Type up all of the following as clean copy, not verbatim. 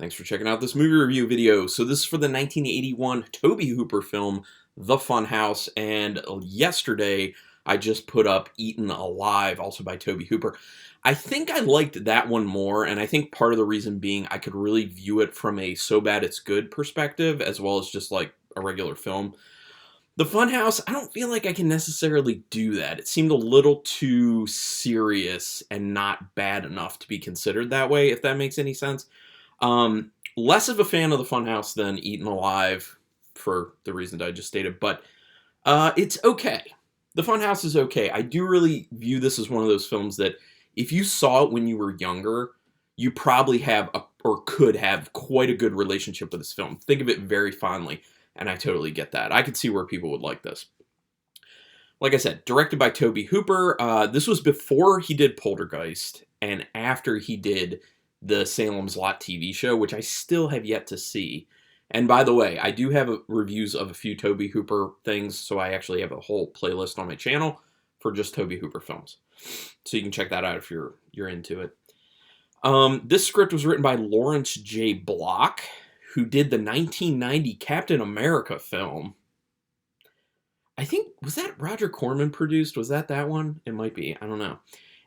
Thanks for checking out this movie review video. So this is for the 1981 Tobe Hooper film, The Funhouse, and yesterday I just put up Eaten Alive, also by Tobe Hooper. I think I liked that one more, and I think part of the reason being I could really view it from a so bad it's good perspective, as well as just like a regular film. The Funhouse, I don't feel like I can necessarily do that. It seemed a little too serious and not bad enough to be considered that way, if that makes any sense. Less of a fan of the Funhouse than Eaten Alive for the reasons I just stated, but it's okay. The Funhouse is okay. I do really view this as one of those films that if you saw it when you were younger, you probably have or could have quite a good relationship with this film. Think of it very fondly, and I totally get that. I could see where people would like this. Like I said, directed by Tobe Hooper. This was before he did Poltergeist and after he did the Salem's Lot TV show, which I still have yet to see. And by the way, I do have reviews of a few Tobe Hooper things, so I actually have a whole playlist on my channel for just Tobe Hooper films. So you can check that out if you're into it. This script was written by Lawrence J. Block, who did the 1990 Captain America film. I think, was that Roger Corman produced? Was that one? It might be. I don't know.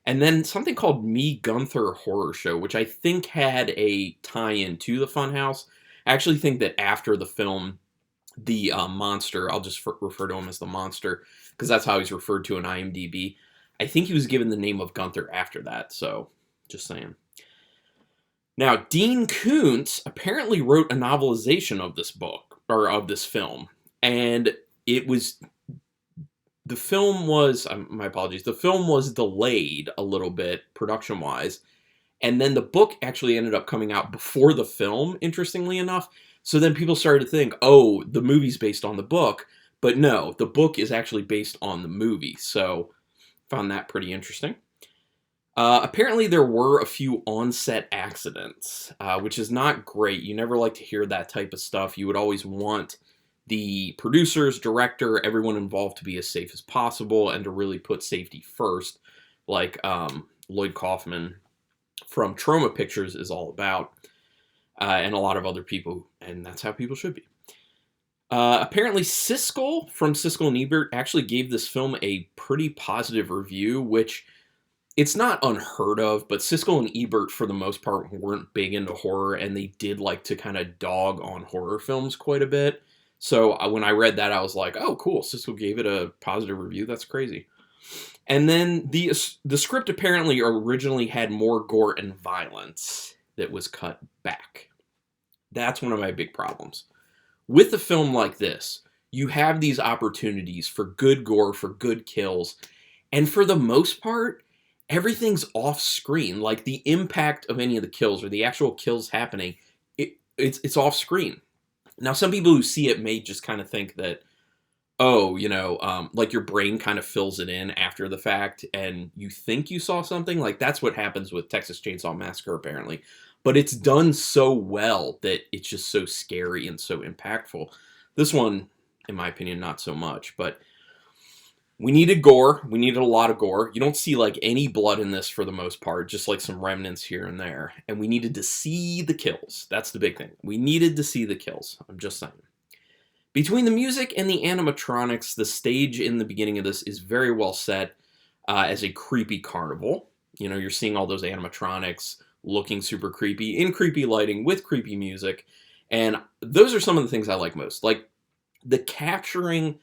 And then something called Me Gunther Horror Show, which I think had a tie-in to the Funhouse. I actually think that after the film, the monster, I'll just refer to him as the monster, because that's how he's referred to in IMDb. I think he was given the name of Gunther after that, so just saying. Now, Dean Koontz apparently wrote a novelization of this book, or of this film, and it was... The film was, my apologies, the film was delayed a little bit, production-wise, and then the book actually ended up coming out before the film, interestingly enough, so then people started to think, oh, the movie's based on the book, but no, the book is actually based on the movie, so found that pretty interesting. Apparently there were a few on-set accidents, which is not great. You never like to hear that type of stuff. You would always want the producers, director, everyone involved to be as safe as possible and to really put safety first, like Lloyd Kaufman from Troma Pictures is all about, and a lot of other people, and that's how people should be. Apparently Siskel from Siskel and Ebert actually gave this film a pretty positive review, which it's not unheard of, but Siskel and Ebert, for the most part, weren't big into horror, and they did like to kind of dog on horror films quite a bit. So when I read that, I was like, oh, cool, Siskel gave it a positive review. That's crazy. And then the script apparently originally had more gore and violence that was cut back. That's one of my big problems. With a film like this, you have these opportunities for good gore, for good kills, and for the most part, everything's off screen. Like the impact of any of the kills or the actual kills happening, it's off screen. Now, some people who see it may just kind of think that, oh, you know, like your brain kind of fills it in after the fact and you think you saw something. Like that's what happens with Texas Chainsaw Massacre, apparently. But it's done so well that it's just so scary and so impactful. This one, in my opinion, not so much. But we needed gore. We needed a lot of gore. You don't see like any blood in this for the most part, just like some remnants here and there. And we needed to see the kills. That's the big thing. We needed to see the kills. I'm just saying. Between the music and the animatronics, the stage in the beginning of this is very well set as a creepy carnival. You know, you're seeing all those animatronics looking super creepy, in creepy lighting, with creepy music. And those are some of the things I like most. Like the capturing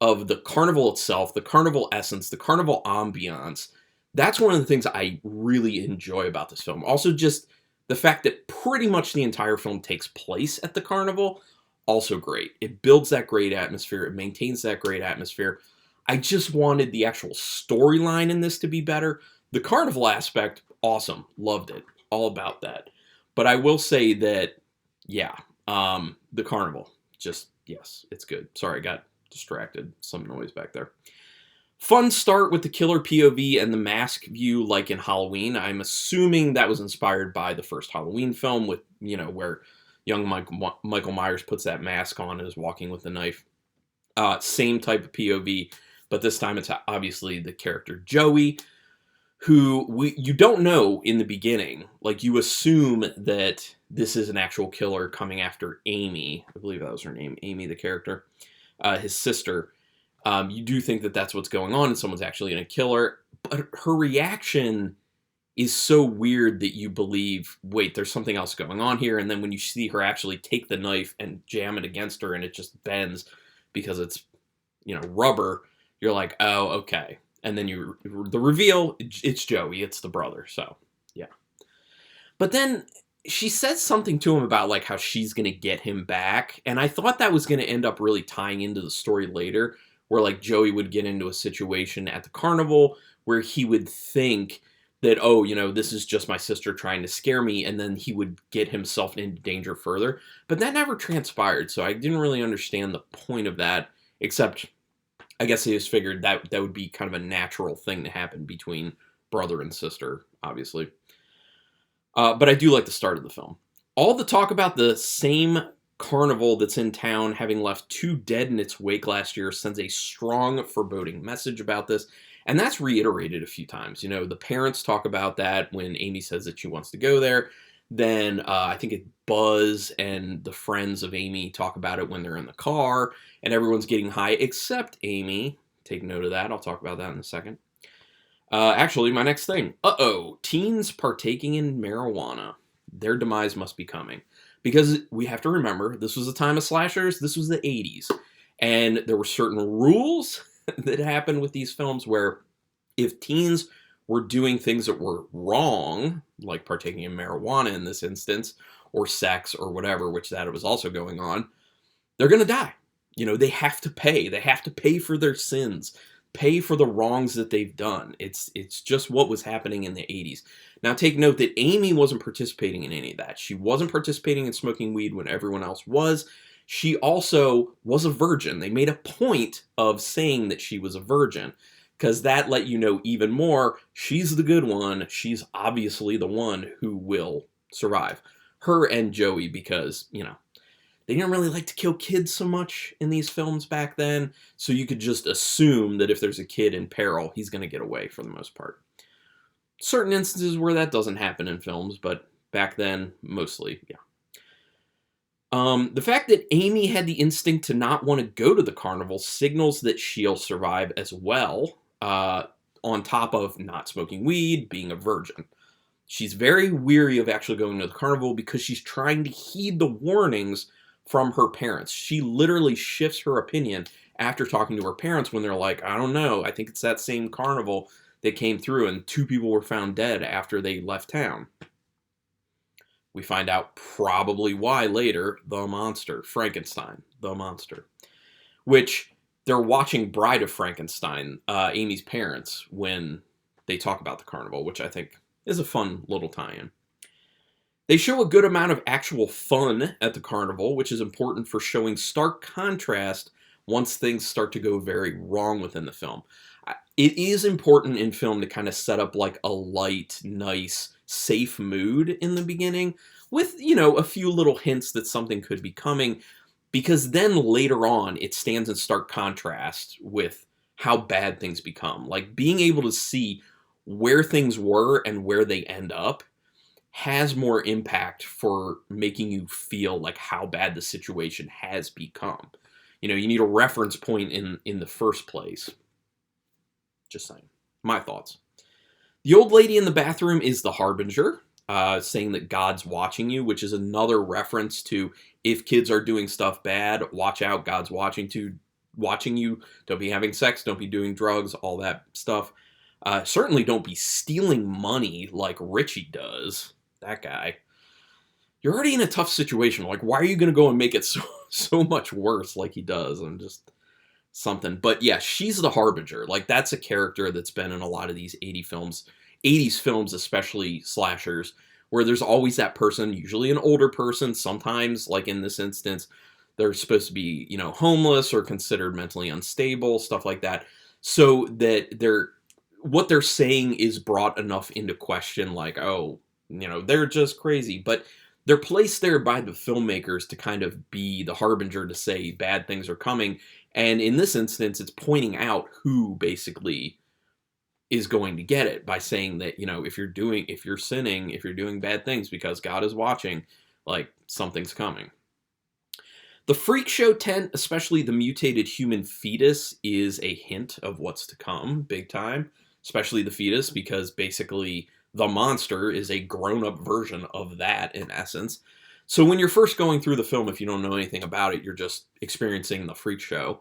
of the carnival itself, the carnival essence, the carnival ambiance. That's one of the things I really enjoy about this film. Also, just the fact that pretty much the entire film takes place at the carnival, also great. It builds that great atmosphere. It maintains that great atmosphere. I just wanted the actual storyline in this to be better. The carnival aspect, awesome. Loved it. All about that. But I will say that, yeah, the carnival, just, yes, it's good. Sorry, I got distracted. Some noise back there. Fun start with the killer POV and the mask view like in Halloween. I'm assuming that was inspired by the first Halloween film with, you know, where young Michael Myers puts that mask on and is walking with the knife. Same type of POV, but this time it's obviously the character Joey. who you don't know in the beginning. Like, you assume that this is an actual killer coming after Amy. I believe that was her name, Amy, the character, his sister. You do think that that's what's going on and someone's actually going to kill her. But her reaction is so weird that you believe, wait, there's something else going on here. And then when you see her actually take the knife and jam it against her and it just bends because it's, rubber, you're like, oh, okay. And then the reveal, it's Joey, it's the brother. So, yeah. But then she says something to him about like how she's going to get him back. And I thought that was going to end up really tying into the story later, where like Joey would get into a situation at the carnival where he would think that, oh, this is just my sister trying to scare me, and then he would get himself into danger further. But that never transpired, so I didn't really understand the point of that, except I guess they just figured that would be kind of a natural thing to happen between brother and sister, obviously. But I do like the start of the film. All the talk about the same carnival that's in town having left 2 dead in its wake last year sends a strong, foreboding message about this. And that's reiterated a few times. The parents talk about that when Amy says that she wants to go there. Then I think Buzz and the friends of Amy talk about it when they're in the car. And everyone's getting high except Amy. Take note of that. I'll talk about that in a second. Actually, my next thing. Teens partaking in marijuana. Their demise must be coming. Because we have to remember, this was a time of slashers. This was the 80s. And there were certain rules that happened with these films where if teens were doing things that were wrong, like partaking in marijuana in this instance, or sex or whatever, which that was also going on, they're going to die. They have to pay. They have to pay for their sins, pay for the wrongs that they've done. It's just what was happening in the 80s. Now, take note that Amy wasn't participating in any of that. She wasn't participating in smoking weed when everyone else was. She also was a virgin. They made a point of saying that she was a virgin because that let you know even more she's the good one. She's obviously the one who will survive. Her and Joey, because, they didn't really like to kill kids so much in these films back then, so you could just assume that if there's a kid in peril, he's going to get away for the most part. Certain instances where that doesn't happen in films, but back then, mostly, yeah. The fact that Amy had the instinct to not want to go to the carnival signals that she'll survive as well, on top of not smoking weed, being a virgin. She's very weary of actually going to the carnival because she's trying to heed the warnings from her parents. She literally shifts her opinion after talking to her parents when they're like, I don't know, I think it's that same carnival that came through and 2 people were found dead after they left town. We find out probably why later. The monster. Frankenstein. The monster. Which they're watching Bride of Frankenstein, Amy's parents, when they talk about the carnival, which I think is a fun little tie-in. They show a good amount of actual fun at the carnival, which is important for showing stark contrast once things start to go very wrong within the film. It is important in film to kind of set up like a light, nice, safe mood in the beginning with, a few little hints that something could be coming, because then later on it stands in stark contrast with how bad things become. Like being able to see where things were and where they end up has more impact for making you feel like how bad the situation has become. You need a reference point in the first place. Just saying. My thoughts. The old lady in the bathroom is the harbinger, saying that God's watching you, which is another reference to if kids are doing stuff bad, watch out, God's watching you. Don't be having sex, don't be doing drugs, all that stuff. Certainly don't be stealing money like Richie does. That guy. You're already in a tough situation. Like, why are you going to go and make it so much worse like he does? I'm just something. But yeah, she's the harbinger. Like, that's a character that's been in a lot of these 80s films, especially slashers, where there's always that person, usually an older person. Sometimes, like in this instance, they're supposed to be, homeless or considered mentally unstable, stuff like that. So that what they're saying is brought enough into question, like, oh, they're just crazy. But they're placed there by the filmmakers to kind of be the harbinger to say bad things are coming. And in this instance, it's pointing out who basically is going to get it by saying that, if you're sinning, if you're doing bad things because God is watching, like, something's coming. The freak show tent, especially the mutated human fetus, is a hint of what's to come, big time. Especially the fetus, because basically the monster is a grown-up version of that, in essence. So when you're first going through the film, if you don't know anything about it, you're just experiencing the freak show.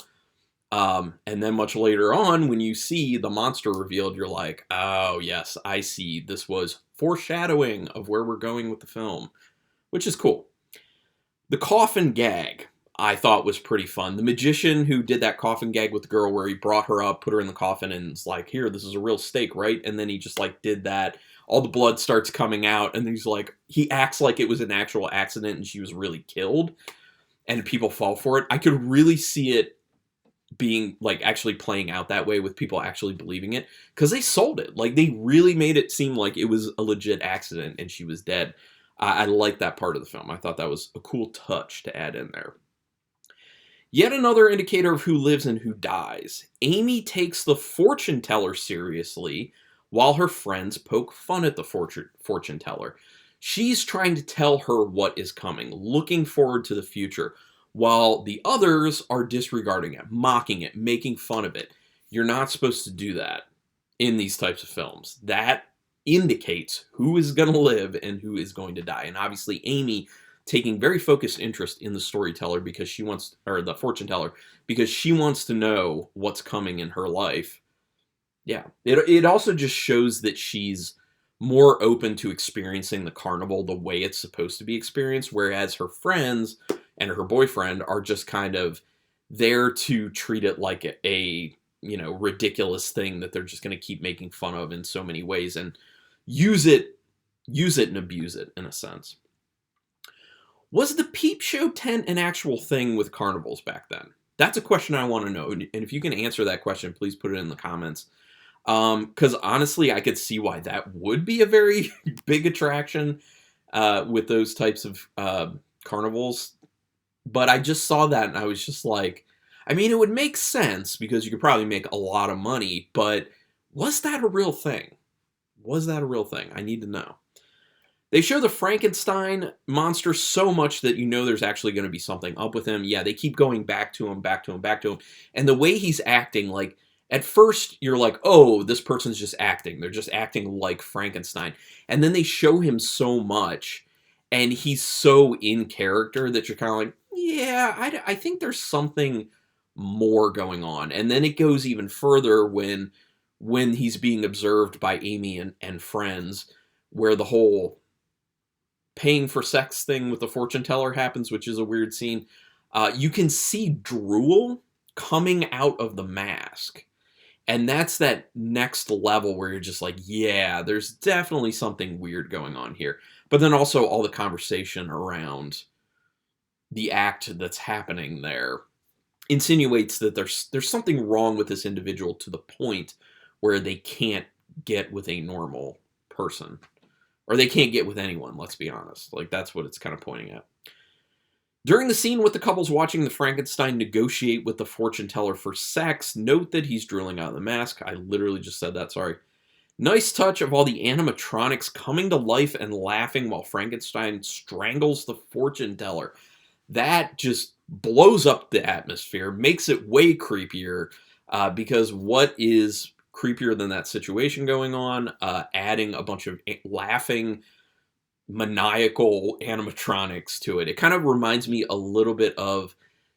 And then much later on, when you see the monster revealed, you're like, oh, yes, I see. This was foreshadowing of where we're going with the film, which is cool. The Coffin Gag, I thought, was pretty fun. The magician who did that coffin gag with the girl where he brought her up, put her in the coffin, and was like, here, this is a real stake, right? And then he just, like, did that. All the blood starts coming out, and he's like, he acts like it was an actual accident and she was really killed, and people fall for it. I could really see it being, like, actually playing out that way with people actually believing it, because they sold it. Like, they really made it seem like it was a legit accident and she was dead. I like that part of the film. I thought that was a cool touch to add in there. Yet another indicator of who lives and who dies. Amy takes the fortune teller seriously while her friends poke fun at the fortune teller. She's trying to tell her what is coming, looking forward to the future, while the others are disregarding it, mocking it, making fun of it. You're not supposed to do that in these types of films. That indicates who is going to live and who is going to die. And obviously Amy taking very focused interest in the storyteller because she wants, or the fortune teller, because she wants to know what's coming in her life. Yeah, it also just shows that she's more open to experiencing the carnival the way it's supposed to be experienced, whereas her friends and her boyfriend are just kind of there to treat it like a ridiculous thing that they're just going to keep making fun of in so many ways and use it and abuse it in a sense. Was the peep show tent an actual thing with carnivals back then? That's a question I want to know. And if you can answer that question, please put it in the comments. Because honestly, I could see why that would be a very big attraction with those types of carnivals. But I just saw that and I was just like, I mean, it would make sense because you could probably make a lot of money. But was that a real thing? Was that a real thing? I need to know. They show the Frankenstein monster so much that you know there's actually going to be something up with him. Yeah, they keep going back to him. And the way he's acting, like, at first you're like, oh, this person's just acting. They're just acting like Frankenstein. And then they show him so much, and he's so in character that you're kind of like, yeah, I think there's something more going on. And then it goes even further when he's being observed by Amy and friends, where the whole paying for sex thing with the fortune teller happens, which is a weird scene. You can see drool coming out of the mask. And that's that next level where you're just like, yeah, there's definitely something weird going on here. But then also all the conversation around the act that's happening there insinuates that there's something wrong with this individual to the point where they can't get with a normal person. Or they can't get with anyone, let's be honest. Like, that's what it's kind of pointing at. During the scene with the couples watching the Frankenstein negotiate with the fortune teller for sex, note that he's drooling out of the mask. I literally just said that, sorry. Nice touch of all the animatronics coming to life and laughing while Frankenstein strangles the fortune teller. That just blows up the atmosphere, makes it way creepier, because what is creepier than that situation going on, adding a bunch of laughing, maniacal animatronics to it. It kind of reminds me a little bit of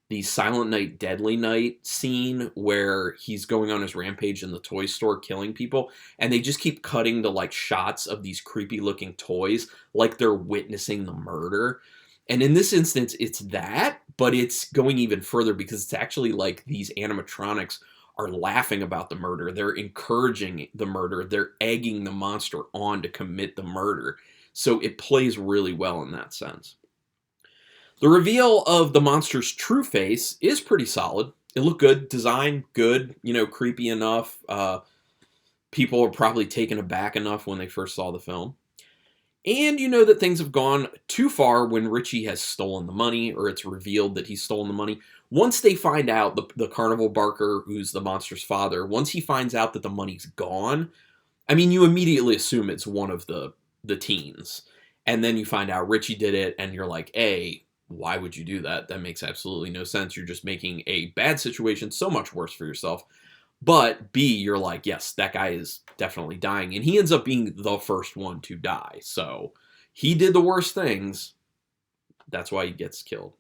the Silent Night, Deadly Night scene where he's going on his rampage in the toy store killing people, and they just keep cutting to like shots of these creepy looking toys like they're witnessing the murder. And in this instance, it's that, but it's going even further because it's actually like these animatronics are laughing about the murder. They're encouraging the murder. They're egging the monster on to commit the murder. So it plays really well in that sense. The reveal of the monster's true face is pretty solid. It looked good. Design, good. Creepy enough. People are probably taken aback enough when they first saw the film. And you know that things have gone too far when Richie has stolen the money, or it's revealed that he's stolen the money. Once they find out, the carnival barker, who's the monster's father, once he finds out that the money's gone, I mean, you immediately assume it's one of the teens. And then you find out Richie did it, and you're like, A, why would you do that? That makes absolutely no sense. You're just making a bad situation so much worse for yourself. But B, you're like, yes, that guy is definitely dying. And he ends up being the first one to die. So he did the worst things. That's why he gets killed.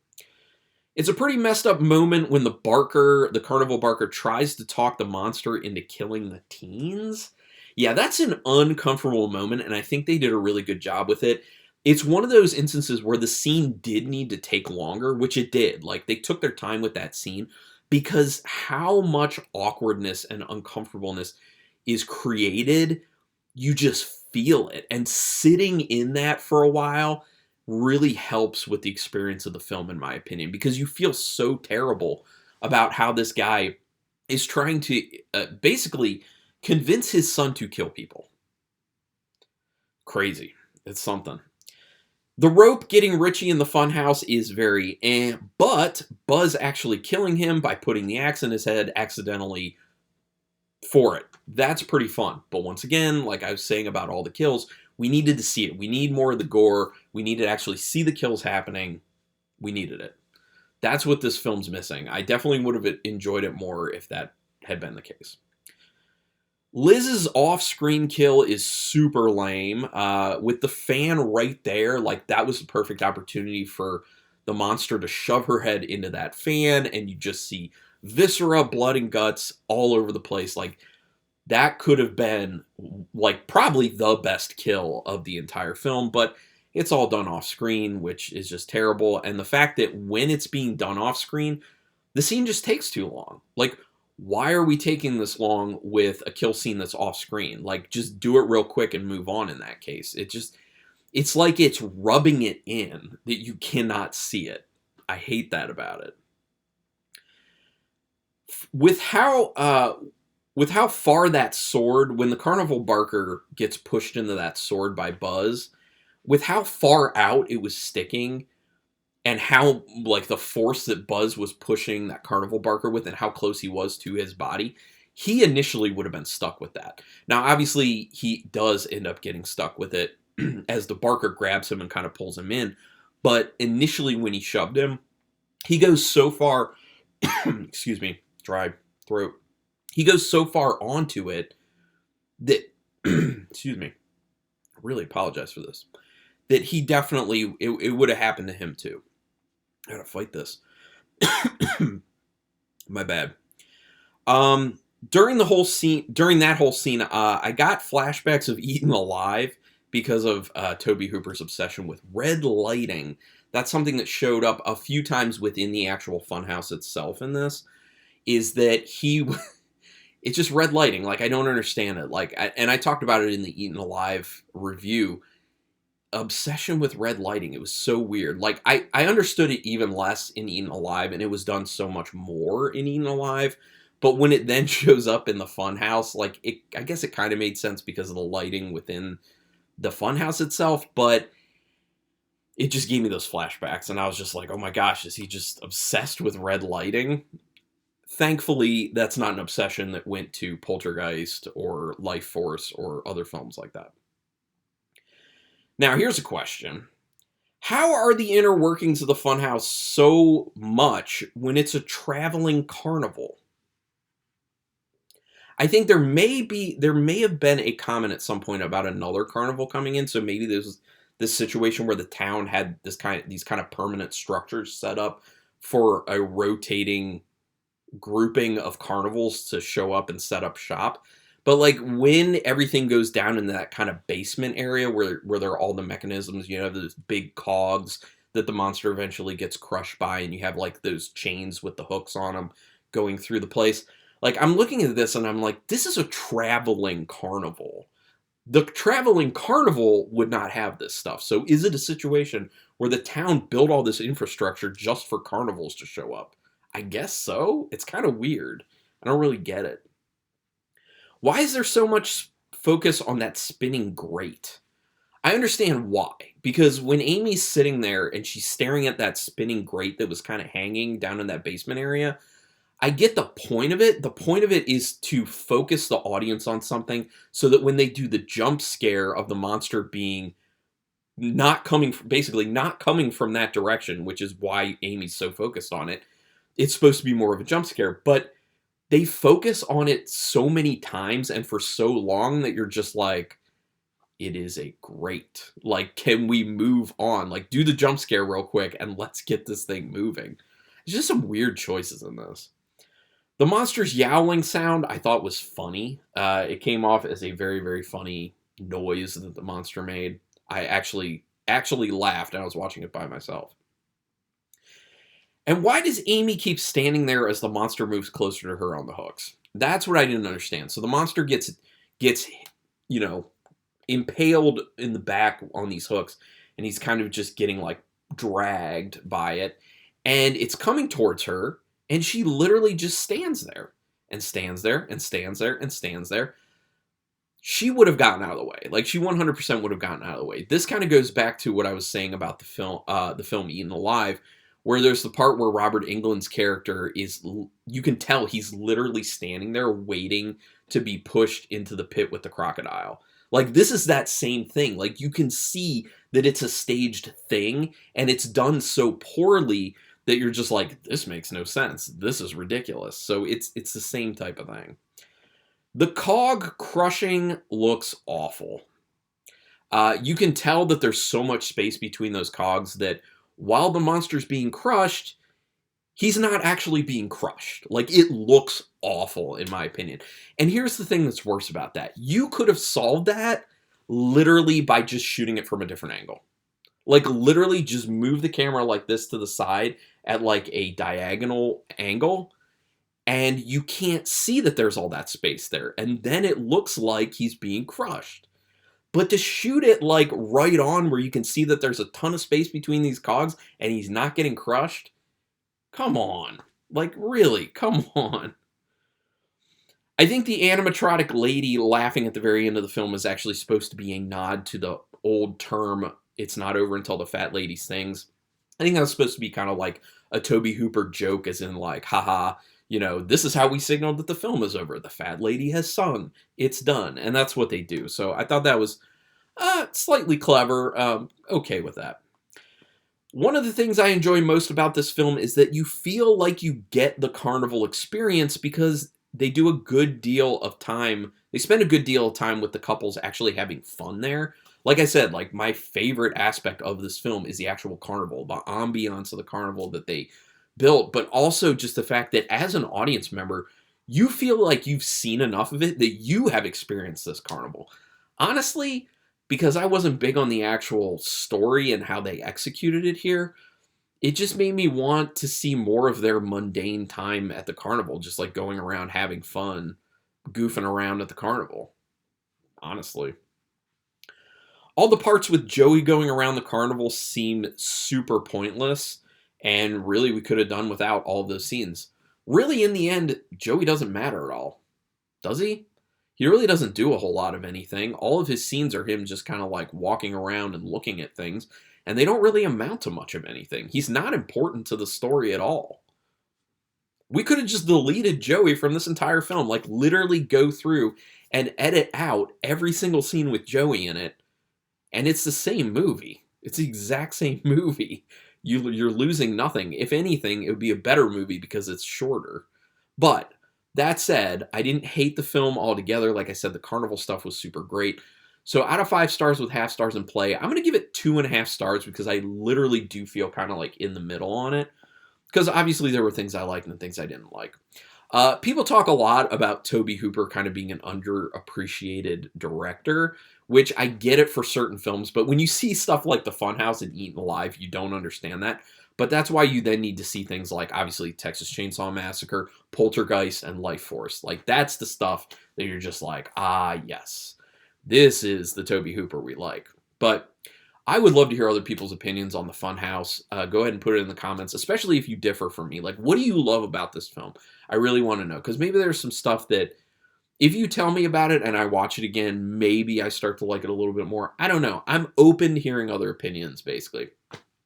It's a pretty messed up moment when the carnival barker, tries to talk the monster into killing the teens. Yeah, that's an uncomfortable moment, and I think they did a really good job with it. It's one of those instances where the scene did need to take longer, which it did. Like, they took their time with that scene because how much awkwardness and uncomfortableness is created, you just feel it. And sitting in that for a while really helps with the experience of the film, in my opinion, because you feel so terrible about how this guy is trying to basically convince his son to kill people. Crazy. It's something. The rope getting Richie in the funhouse is very but Buzz actually killing him by putting the axe in his head accidentally for it. That's pretty fun. But once again, like I was saying about all the kills, we needed to see it. We need more of the gore. We needed to actually see the kills happening. We needed it. That's what this film's missing. I definitely would have enjoyed it more if that had been the case. Liz's off-screen kill is super lame. With the fan right there, like, that was the perfect opportunity for the monster to shove her head into that fan, and you just see viscera, blood, and guts all over the place. Like, that could have been, like, probably the best kill of the entire film, but it's all done off-screen, which is just terrible. And the fact that when it's being done off-screen, the scene just takes too long. Like, why are we taking this long with a kill scene that's off screen? Like, just do it real quick and move on in that case. It's like it's rubbing it in that you cannot see it. I hate that about it. With how far that sword, when the carnival barker gets pushed into that sword by Buzz, with how far out it was sticking, and how, like, the force that Buzz was pushing that carnival barker with and how close he was to his body, he initially would have been stuck with that. Now, obviously, he does end up getting stuck with it as the barker grabs him and kind of pulls him in. But initially, when he shoved him, he goes so far, excuse me, dry throat. He goes so far onto it that, excuse me, I really apologize for this, that he definitely, it would have happened to him too. I gotta fight this. My bad. During that whole scene, I got flashbacks of Eaten Alive because of Tobe Hooper's obsession with red lighting. That's something that showed up a few times within the actual funhouse itself in this, is that it's just red lighting. Like, I don't understand it. Like, and I talked about it in the Eaten Alive review. Obsession with red lighting. It was so weird. Like, I understood it even less in Eaten Alive, and it was done so much more in Eaten Alive. But when it then shows up in the funhouse, like, I guess it kind of made sense because of the lighting within the funhouse itself, but it just gave me those flashbacks, and I was just like, oh my gosh, is he just obsessed with red lighting? Thankfully, that's not an obsession that went to Poltergeist or Life Force or other films like that. Now, here's a question. How are the inner workings of the funhouse so much when it's a traveling carnival? I think there may have been a comment at some point about another carnival coming in, so maybe there's this situation where the town had these kind of permanent structures set up for a rotating grouping of carnivals to show up and set up shop. But, like, when everything goes down in that kind of basement area where there are all the mechanisms, you know, those big cogs that the monster eventually gets crushed by, and you have, like, those chains with the hooks on them going through the place. Like, I'm looking at this and I'm like, this is a traveling carnival. The traveling carnival would not have this stuff. So is it a situation where the town built all this infrastructure just for carnivals to show up? I guess so. It's kind of weird. I don't really get it. Why is there so much focus on that spinning grate? I understand why. Because when Amy's sitting there and she's staring at that spinning grate that was kind of hanging down in that basement area, I get the point of it. The point of it is to focus the audience on something so that when they do the jump scare of the monster being not coming, basically not coming from that direction, which is why Amy's so focused on it, it's supposed to be more of a jump scare. But they focus on it so many times and for so long that you're just like, it is a great, like, can we move on? Like, do the jump scare real quick and let's get this thing moving. There's just some weird choices in this. The monster's yowling sound I thought was funny. It came off as a very, very funny noise that the monster made. I actually laughed and I was watching it by myself. And why does Amy keep standing there as the monster moves closer to her on the hooks? That's what I didn't understand. So the monster gets, you know, impaled in the back on these hooks, and he's kind of just getting like dragged by it, and it's coming towards her, and she literally just stands there and stands there and stands there and stands there. She would have gotten out of the way. Like, she 100% would have gotten out of the way. This kind of goes back to what I was saying about the film Eaten Alive, where there's the part where Robert Englund's character is, you can tell he's literally standing there waiting to be pushed into the pit with the crocodile. Like, this is that same thing. Like, you can see that it's a staged thing, and it's done so poorly that you're just like, this makes no sense. This is ridiculous. So it's the same type of thing. The cog crushing looks awful. You can tell that there's so much space between those cogs that while the monster's being crushed, he's not actually being crushed. Like, it looks awful, in my opinion. And here's the thing that's worse about that. You could have solved that literally by just shooting it from a different angle. Like, literally just move the camera like this to the side at like a diagonal angle, and you can't see that there's all that space there. And then it looks like he's being crushed. But to shoot it like right on where you can see that there's a ton of space between these cogs and he's not getting crushed, come on. Like, really, come on. I think the animatronic lady laughing at the very end of the film is actually supposed to be a nod to the old term, it's not over until the fat lady sings. I think that's supposed to be kind of like a Tobe Hooper joke, as in like, haha, you know, this is how we signaled that the film is over. The fat lady has sung. It's done. And that's what they do. So I thought that was slightly clever. Okay with that. One of the things I enjoy most about this film is that you feel like you get the carnival experience because they do a good deal of time. They spend a good deal of time with the couples actually having fun there. Like I said, like, my favorite aspect of this film is the actual carnival, the ambiance of the carnival that they built, but also just the fact that as an audience member, you feel like you've seen enough of it that you have experienced this carnival. Honestly, because I wasn't big on the actual story and how they executed it here, it just made me want to see more of their mundane time at the carnival, just like going around having fun, goofing around at the carnival. Honestly. All the parts with Joey going around the carnival seem super pointless, and really we could have done without all of those scenes. Really, in the end, Joey doesn't matter at all. Does he? He really doesn't do a whole lot of anything. All of his scenes are him just kind of like walking around and looking at things, and they don't really amount to much of anything. He's not important to the story at all. We could have just deleted Joey from this entire film, like literally go through and edit out every single scene with Joey in it, and it's the same movie. It's the exact same movie. You're losing nothing. If anything, it would be a better movie because it's shorter. But that said, I didn't hate the film altogether. Like I said, the carnival stuff was super great. So out of 5 stars with half stars in play, I'm going to give it 2.5 stars because I literally do feel kind of like in the middle on it. Because obviously there were things I liked and things I didn't like. People talk a lot about Tobe Hooper kind of being an underappreciated director, which I get it for certain films, but when you see stuff like The Funhouse and Eaten Alive, you don't understand that. But that's why you then need to see things like, obviously, Texas Chainsaw Massacre, Poltergeist, and Life Force. Like, that's the stuff that you're just like, ah, yes, this is the Tobe Hooper we like. But I would love to hear other people's opinions on The Funhouse. Go ahead and put it in the comments, especially if you differ from me. Like, what do you love about this film? I really want to know, because maybe there's some stuff that If you tell me about it and I watch it again, maybe I start to like it a little bit more. I don't know. I'm open to hearing other opinions, basically.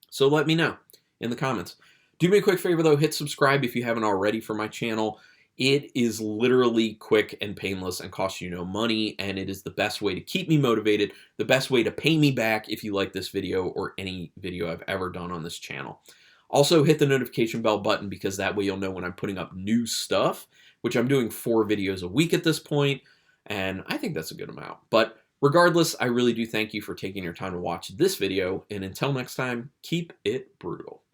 So let me know in the comments. Do me a quick favor, though. Hit subscribe if you haven't already for my channel. It is literally quick and painless and costs you no money, and it is the best way to keep me motivated, the best way to pay me back if you like this video or any video I've ever done on this channel. Also, hit the notification bell button because that way you'll know when I'm putting up new stuff, which I'm doing 4 videos a week at this point, and I think that's a good amount. But regardless, I really do thank you for taking your time to watch this video, and until next time, keep it brutal.